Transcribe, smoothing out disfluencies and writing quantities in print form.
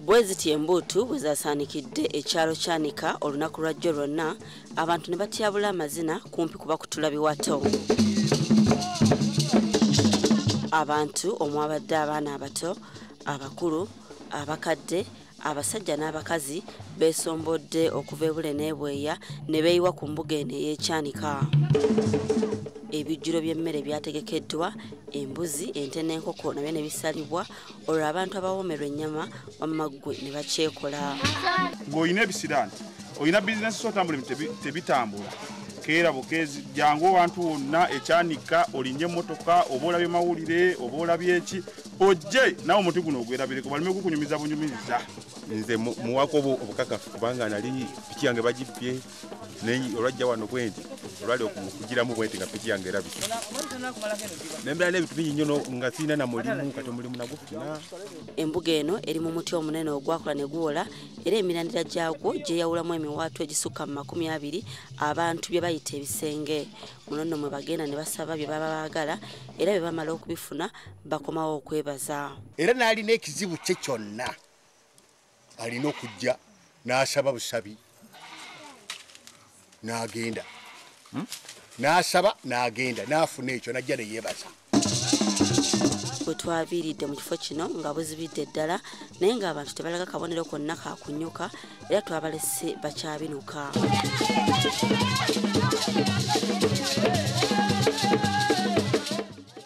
Bweziti embuutu bwe zasaanikidde ekyalo Kyanika olunaku lwajjo lwonna abantu ne batyabula amazina kumpi kuba kutula biwato. Abantu omwabadde abaana abato, abakulu, abakadde, abasajja n'abakazi beesombodde okuva ebule n'ebweya ne beeyiwa ku mbuga eno ey'Ekyanika. Ebijjulo by'emmere byategekeddwa, embuzi, ente n'enkoko nabyo ne bisalibwa olwo abantu abawoomerwa ennyama wamaggwe ne bakyekola. Ng'olina ebisira nti olina bizinesi z'otambula tebitambula keera bukeezi jangu abantu wonna Ekyanika olinye emmotoka oba olabye mawulire oba olabye eki ojje nawe omuti guno ogwerabireko baleme kukunyumiza bunyumiriza. Nze muwako obukakafu kubanga nali piki yange bagibbye olwajja wano bwenti olwali okugiramu bwenti nga piki yange erabise nembera n'ebintu bingi nnyo nga sirina na mulimu kati omulimu nagufuna. Embuga eno eri mu muti omunene ogwakula ne guwola era emirandira gyagwo gyeyawulamu emiwaatu egisukka mu 20 abantu bye bayita ebisenge. Muno nno mwe bagenda ne basaba bye baba baagala era bye bamala okubifuna bakomawo okwebaza. Era n'alina ekizibu kye kyonna alina okujja n'asaba busabi n'agenda n'asaba n'agenda n'afuna ekyo n'ajja ne yeebaza. Bwe twaviiridde mu kifo kino nga buzibidde ddala naye ng'abantu tebalaga kabonero konna ka kunyuka era twabalese bakyabinuka.